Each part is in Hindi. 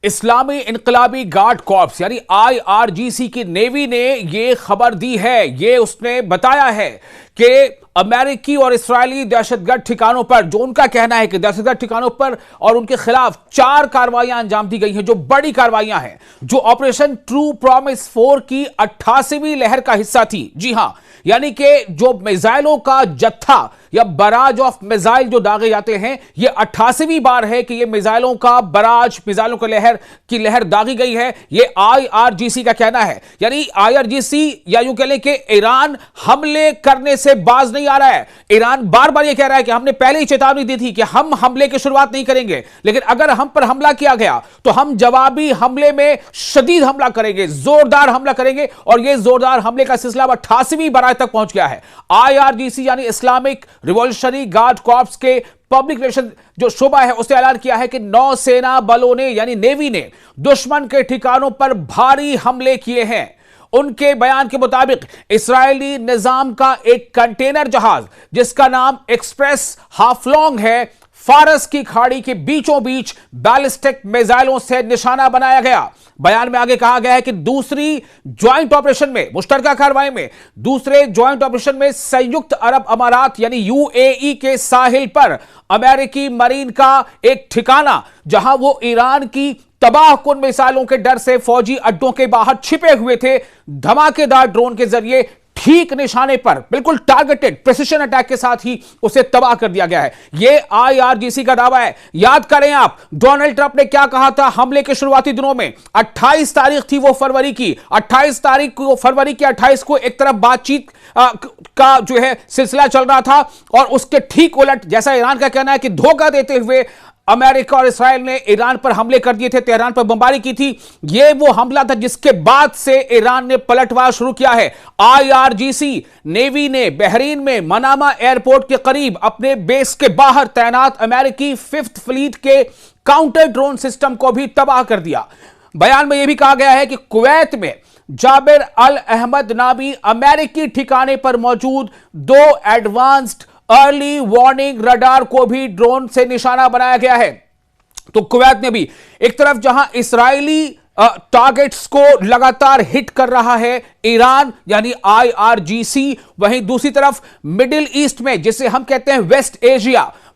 इस्लामी इनकलाबी गार्ड कॉर्प्स यानी आईआरजीसी की नेवी ने यह खबर दी है, ये उसने बताया है कि अमेरिकी और इस्राएली दहशतगर्द ठिकानों पर, जो उनका कहना है कि दहशतगर्द ठिकानों पर और उनके खिलाफ 4 कार्रवाइयां अंजाम दी गई हैं, जो बड़ी कार्रवाइयां हैं, जो ऑपरेशन ट्रू प्रॉमिस 4 की 88वीं लहर का हिस्सा थी। जी हां, यानी कि जो मिसाइलों का जत्था या बराज ऑफ मिसाइल जो दागे जाते हैं, यह 88वीं बार है कि यह मिसाइलों का बराज, मिसाइलों की लहर दागी गई है। यह आईआरजीसी का कहना है। यानी आईआरजीसी या यूं कह लें कि ईरान हमले करने से बाज नहीं आ रहा है। ईरान बार बार यह कह रहा है कि हमने पहले ही चेतावनी दी थी कि हम हमले की शुरुआत नहीं करेंगे, लेकिन अगर हम पर हमला किया गया तो हम जवाबी हमले में शदीद हमला करेंगे, जोरदार हमला करेंगे। और यह जोरदार हमले का सिलसिला 88वीं बार तक पहुंच गया है। आईआरजीसी यानी इस्लामिक रिवॉल्यूशनरी गार्ड कॉर्प्स के पब्लिक रिलेशन जो शोबा है, उसने ऐलान किया है कि नौसेना बलों ने यानी नेवी ने दुश्मन के ठिकानों पर भारी हमले किए हैं। उनके बयान के मुताबिक इस्राएली निजाम का एक कंटेनर जहाज जिसका नाम एक्सप्रेस हाफलोंग है, फारस की खाड़ी के बीचों बीच बैलिस्टिक मिसाइलों से निशाना बनाया गया। बयान में आगे कहा गया है कि दूसरी ज्वाइंट ऑपरेशन में, मुश्तरका कार्रवाई में, दूसरे ज्वाइंट ऑपरेशन में संयुक्त अरब अमारात यानी यूएई के साहिल पर अमेरिकी मरीन का एक ठिकाना, जहां वो ईरान की तबाहकुन मिसाइलों के डर से फौजी अड्डों के बाहर छिपे हुए थे, धमाकेदार ड्रोन के जरिए ठीक निशाने पर, बिल्कुल टारगेटेड प्रिसिशन अटैक के साथ ही उसे तबाह कर दिया गया है। यह आईआरजीसी का दावा है। याद करें आप, डोनाल्ड ट्रंप ने क्या कहा था हमले के शुरुआती दिनों में? 28 तारीख थी वो फरवरी की, 28 तारीख को, फरवरी की 28 को एक तरफ बातचीत का जो है सिलसिला चल रहा था, और उसके ठीक उलट, जैसा ईरान का कहना है कि धोखा देते हुए अमेरिका और इस्राएल ने ईरान पर हमले कर दिए थे, तेहरान पर बमबारी की थी। यह वो हमला था जिसके बाद से ईरान ने पलटवार शुरू किया है। आईआरजीसी नेवी ने बहरीन में मनामा एयरपोर्ट के करीब अपने बेस के बाहर तैनात अमेरिकी 5th फ्लीट के काउंटर ड्रोन सिस्टम को भी तबाह कर दिया। बयान में यह भी कहा गया है कि कुवैत में जाबिर अल अहमद नामी अमेरिकी ठिकाने पर मौजूद 2 एडवांस्ड अर्ली वार्निंग रडार को भी ड्रोन से निशाना बनाया गया है। तो कुवैत में भी एक तरफ जहां इस्राएली टारगेट्स को लगातार हिट कर रहा है ईरान यानी आईआरजीसी, वहीं दूसरी तरफ मिडिल ईस्ट में, जिसे हम कहते हैं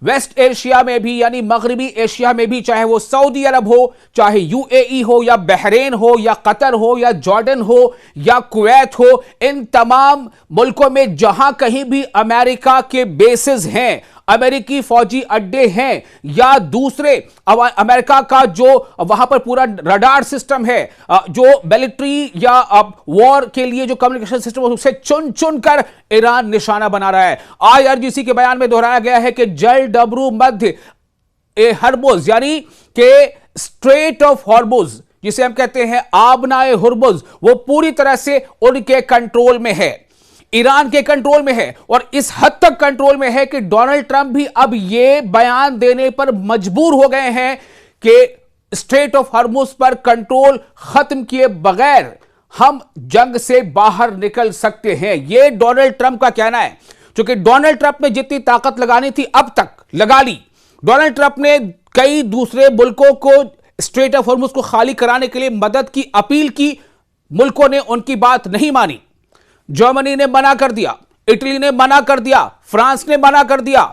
वेस्ट एशिया में भी यानी मगरबी एशिया में भी, चाहे वो सऊदी अरब हो, चाहे यूएई हो, या बहरेन हो, या कतर हो, या जॉर्डन हो, या कुवैत हो, इन तमाम मुल्कों में जहां कहीं भी अमेरिका के बेसेस हैं, अमेरिकी फौजी अड्डे हैं, या दूसरे अमेरिका का जो वहां पर पूरा रडार सिस्टम है, जो मिलिट्री या वॉर के लिए जो कम्युनिकेशन सिस्टम, उसे चुन चुन कर ईरान निशाना बना रहा है। आईआरजीसी के बयान में दोहराया गया है कि जल डबरू मध्य हर्मुज यानी कि स्ट्रेट ऑफ हॉर्मुज, जिसे हम कहते हैं आबनाए हुर्मुज, वो पूरी तरह से उनके कंट्रोल में है, ईरान के कंट्रोल में है। और इस हद तक कंट्रोल में है कि डोनाल्ड ट्रंप भी अब यह बयान देने पर मजबूर हो गए हैं कि स्ट्रेट ऑफ हॉर्मुज पर कंट्रोल खत्म किए बगैर हम जंग से बाहर निकल सकते हैं। यह डोनाल्ड ट्रंप का कहना है। क्योंकि डोनाल्ड ट्रंप ने जितनी ताकत लगानी थी अब तक लगा ली। डोनाल्ड ट्रंप ने कई दूसरे मुल्कों को स्ट्रेट ऑफ हॉर्मुज को खाली कराने के लिए मदद की अपील की, मुल्कों ने उनकी बात नहीं मानी। जर्मनी ने मना कर दिया, इटली ने मना कर दिया, फ्रांस ने मना कर दिया,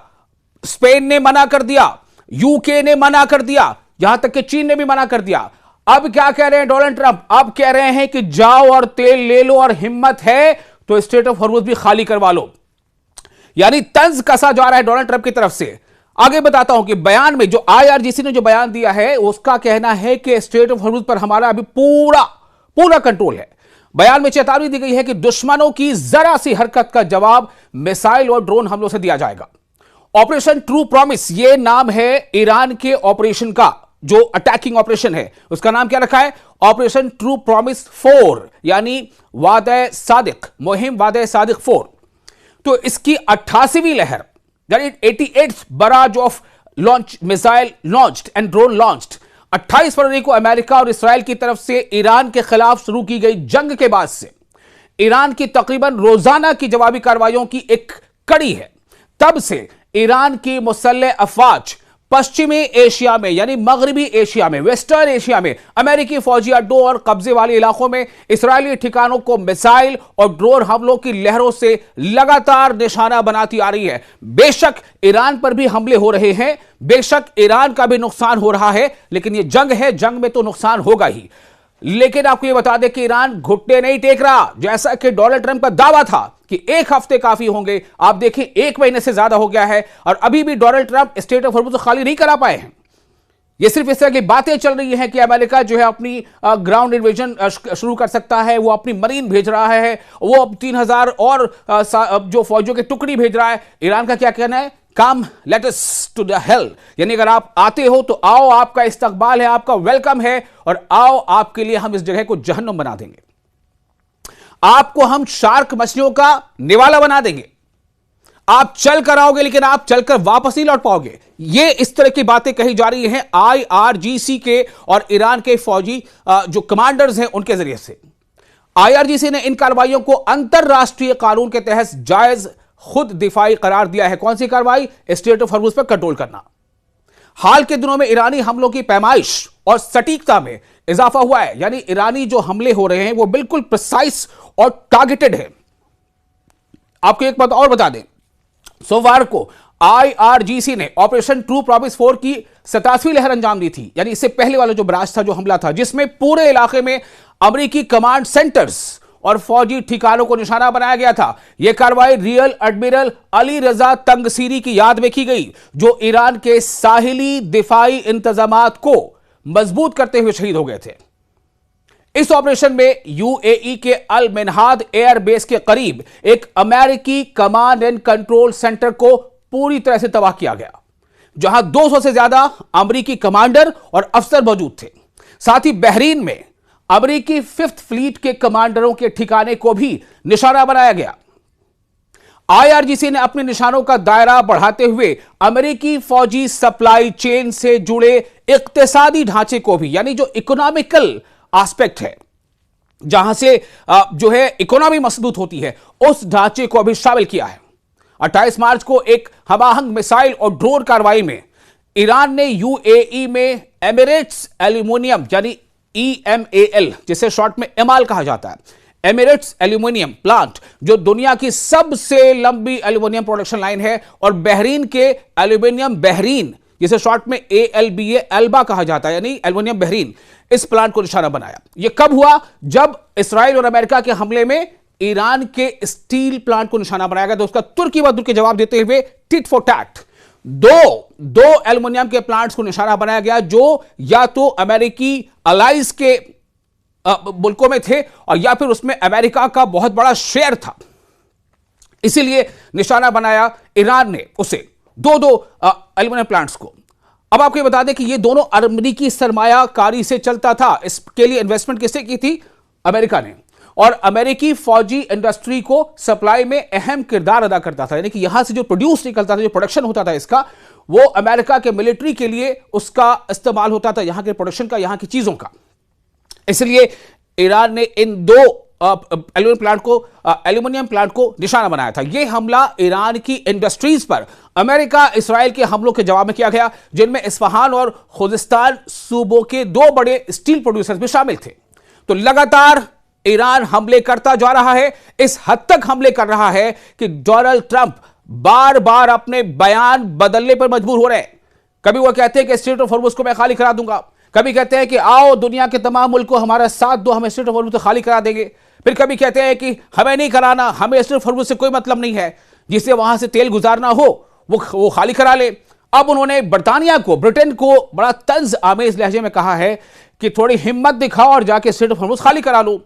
स्पेन ने मना कर दिया, यूके ने मना कर दिया, यहां तक कि चीन ने भी मना कर दिया। अब क्या कह रहे हैं डोनाल्ड ट्रंप? अब कह रहे हैं कि जाओ और तेल ले लो, और हिम्मत है तो स्ट्रेट ऑफ हॉर्मुज भी खाली करवा लो। यानी तंज कसा जा रहा है डोनाल्ड ट्रंप की तरफ से। आगे बताता हूं कि बयान में जो आईआरजीसी ने जो बयान दिया है, उसका कहना है कि स्ट्रेट ऑफ हॉर्मुज पर हमारा अभी पूरा कंट्रोल है। बयान में चेतावनी दी गई है कि दुश्मनों की जरा सी हरकत का जवाब मिसाइल और ड्रोन हमलों से दिया जाएगा। ऑपरेशन ट्रू प्रॉमिस, यह नाम है ईरान के ऑपरेशन का, जो अटैकिंग ऑपरेशन है उसका नाम क्या रखा है? ऑपरेशन ट्रू प्रॉमिस 4 यानी वादे सादिक, मुहिम वादे सादिक 4। तो इसकी 88वीं लहर यानी 88th barrage of launch missile launched and drone launched 28 फरवरी को अमेरिका और इस्राएल की तरफ से ईरान के खिलाफ शुरू की गई जंग के बाद से ईरान की तकरीबन रोजाना की जवाबी कार्रवाइयों की एक कड़ी है। तब से ईरान की मुसल्लह अफवाज पश्चिमी एशिया में यानी मगरबी एशिया में, वेस्टर्न एशिया में अमेरिकी फौजी अड्डों और कब्जे वाले इलाकों में इस्राएली ठिकानों को मिसाइल और ड्रोन हमलों की लहरों से लगातार निशाना बनाती आ रही है। बेशक ईरान पर भी हमले हो रहे हैं, बेशक ईरान का भी नुकसान हो रहा है, लेकिन यह जंग है, जंग में तो नुकसान होगा ही। लेकिन आपको यह बता दें कि ईरान घुटने नहीं टेक रहा, जैसा कि डोनाल्ड ट्रंप का दावा था कि 1 हफ्ते काफी होंगे। आप देखें 1 महीने से ज्यादा हो गया है और अभी भी Donald Trump state of Hormuz खाली नहीं करा पाए हैं। ये सिर्फ इस तरह की बातें चल रही हैं कि अमेरिका जो है अपनी ग्राउंड इन्वेजन शुरू कर सकता है, वो अपनी मरीन भेज रहा है, वो अब 3000 और जो फौजियों की टुकड़ी भेज रहा है। ईरान का क्या कहना है? Come let us to the hell, यानी अगर आप आते हो तो आओ, आपका इस्तकबाल है, आपका वेलकम है, और आओ आपके लिए हम इस जगह को जहन्नुम बना देंगे, आपको हम शार्क मछलियों का निवाला बना देंगे, आप चल कर आओगे लेकिन आप चलकर वापस नहीं लौट पाओगे। ये इस तरह की बातें कही जा रही हैं IRGC के और ईरान के फौजी जो कमांडर्स हैं उनके जरिए से। IRGC ने इन कार्रवाइयों को अंतरराष्ट्रीय कानून के तहत जायज खुद दिफाई करार दिया है। कौन सी कार्रवाई? स्टेट ऑफ हॉर्मुज़ पर कंट्रोल करना। हाल के दिनों में ईरानी हमलों की पैमाइश और सटीकता में इजाफा हुआ है, यानी ईरानी जो हमले हो रहे हैं वो बिल्कुल प्रिसाइज और टारगेटेड है। आपको एक बात और बता दें, सोमवार को IRGC ने ऑपरेशन ट्रू प्रॉमिस 4 की 87वीं लहर अंजाम दी थी, यानी इससे पहले वाला जो बराज था, जो हमला था, जिसमें पूरे इलाके में अमेरिकी कमांड सेंटर्स और फौजी ठिकानों को निशाना बनाया गया था। यह कार्रवाई रियल एडमिरल अली रजा तंगसीरी की याद में की गई, जो ईरान के साहिली दिफाई इंतजामात को मजबूत करते हुए शहीद हो गए थे। इस ऑपरेशन में UAE के अल मिनहाद एयर बेस के करीब एक अमेरिकी कमांड एंड कंट्रोल सेंटर को पूरी तरह से तबाह किया गया, जहां 200 से ज्यादा अमेरिकी कमांडर और अफसर मौजूद थे। साथ ही बहरीन में अमेरिकी 5th फ्लीट के कमांडरों के ठिकाने को भी निशाना बनाया गया। IRGC ने अपने निशानों का दायरा बढ़ाते हुए अमेरिकी फौजी सप्लाई चेन से जुड़े इक्तिसादी ढांचे को भी, यानी जो इकोनॉमिकल एस्पेक्ट है, जहां से जो है इकोनॉमी मजबूत होती है, उस ढांचे को भी शामिल किया है। 28 मार्च को एक हमाहंग मिसाइल और ड्रोन कार्रवाई में ईरान ने UAE में एमिरेट्स एल्यूमिनियम यानी EMAL, जिसे शॉर्ट में एमाल कहा जाता है, एमिरेट्स एल्यूमिनियम प्लांट, जो दुनिया की सबसे लंबी एल्यूमिनियम प्रोडक्शन लाइन है, और बहरीन के एल्यूमिनियम बहरीन, जिसे शॉर्ट में ALBA अल्बा कहा जाता है, यानी एल्यूमिनियम बहरीन, इस प्लांट को निशाना बनाया। यह कब हुआ? जब इसराइल और अमेरिका के हमले में ईरान के स्टील प्लांट को निशाना बनाया गया, तो उसका तुर्की बदुर के जवाब देते हुए टिट फॉर टैट दो एल्युमिनियम के प्लांट्स को निशाना बनाया गया, जो या तो अमेरिकी अलाइज के मुल्कों में थे और या फिर उसमें अमेरिका का बहुत बड़ा शेयर था। इसीलिए निशाना बनाया ईरान ने उसे दो एल्युमिनियम प्लांट्स को। अब आपको ये बता दें कि ये दोनों अमेरिकी सरमायाकारी से चलता था। इसके लिए इन्वेस्टमेंट किससे की थी? अमेरिका ने। और अमेरिकी फौजी इंडस्ट्री को सप्लाई में अहम किरदार अदा करता था, यानी कि यहां से जो प्रोड्यूस निकलता था, जो प्रोडक्शन होता था इसका, वो अमेरिका के मिलिट्री के लिए उसका इस्तेमाल होता था, यहां के प्रोडक्शन का, यहां की चीजों का। इसलिए ईरान ने इन दो एल्यूमिनियम प्लांट को निशाना बनाया था। यह हमला ईरान की इंडस्ट्रीज पर अमेरिका इसराइल के हमलों के जवाब में किया गया, जिनमें इस्फहान और खुजिस्तान सूबों के दो बड़े स्टील प्रोड्यूसर्स भी शामिल थे। तो लगातार ईरान हमले करता जा रहा है, इस हद तक हमले कर रहा है कि डोनाल्ड ट्रंप बार बार अपने बयान बदलने पर मजबूर हो रहे हैं। कभी वो कहते हैं कि स्ट्रेट ऑफ हॉर्मुज़ को मैं खाली करा दूंगा, कभी कहते हैं कि आओ दुनिया के तमाम मुल्क को हमारा साथ दो, हम स्ट्रेट ऑफ हॉर्मुज़ को खाली करा देंगे। फिर कभी कहते हैं कि हमें नहीं कराना, हमें स्ट्रेट ऑफ हॉर्मुज़ से कोई मतलब नहीं है, जिसे वहां से तेल गुजारना हो वो खाली करा ले। अब उन्होंने ब्रिटेन को बड़ा तंज आमेज लहजे में कहा है कि थोड़ी हिम्मत दिखाओ और जाके स्ट्रेट ऑफ हॉर्मुज़ खाली करा लो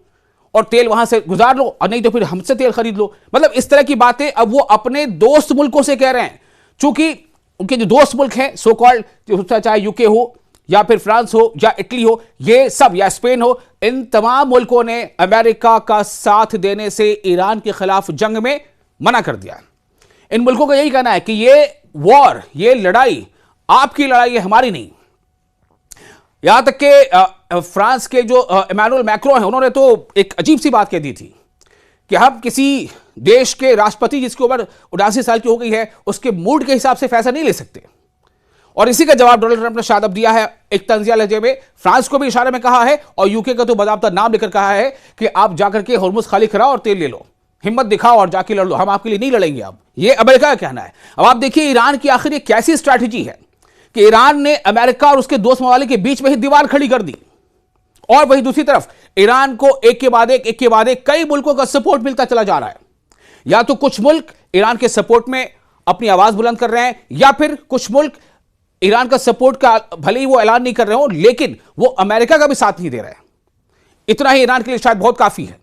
और तेल वहां से गुजार लो, और नहीं तो फिर हमसे तेल खरीद लो। मतलब इस तरह की बातें अब वो अपने दोस्त मुल्कों से कह रहे हैं, चूंकि उनके जो दोस्त मुल्क हैं सो कॉल्ड, चाहे यूके हो या फिर फ्रांस हो या इटली हो, ये सब, या स्पेन हो, इन तमाम मुल्कों ने अमेरिका का साथ देने से ईरान के खिलाफ जंग में मना कर दिया। इन मुल्कों का यही कहना है कि ये वॉर, ये लड़ाई आपकी लड़ाई है, हमारी नहीं। यहां तक कि फ्रांस के जो इमैनुअल मैक्रों हैं, उन्होंने तो एक अजीब सी बात कह दी थी कि हम किसी देश के राष्ट्रपति जिसकी उम्र 79 साल की हो गई है, उसके मूड के हिसाब से फैसला नहीं ले सकते। और इसी का जवाब डोनाल्ड ट्रंप ने शायद अब दिया है एक तंजिया लहजे में। फ्रांस को भी इशारे में कहा है और यूके का तो बाकायदा नाम लेकर कहा है कि आप जाकर के हुर्मुज़ खाली कराओ और तेल ले लो, हिम्मत दिखाओ और जाके लड़ लो, हम आपके लिए नहीं लड़ेंगे। अब ये अमेरिका का कहना है। अब आप देखिए ईरान की आखिर ये कैसी स्ट्रैटेजी है कि ईरान ने अमेरिका और उसके दोस्त ममालिक के बीच में ही दीवार खड़ी कर दी, और वहीं दूसरी तरफ ईरान को एक के बाद एक कई मुल्कों का सपोर्ट मिलता चला जा रहा है। या तो कुछ मुल्क ईरान के सपोर्ट में अपनी आवाज बुलंद कर रहे हैं, या फिर कुछ मुल्क ईरान का सपोर्ट का भले ही वो ऐलान नहीं कर रहे हो लेकिन वो अमेरिका का भी साथ नहीं दे रहे हैं। इतना ही ईरान के लिए शायद बहुत काफी है।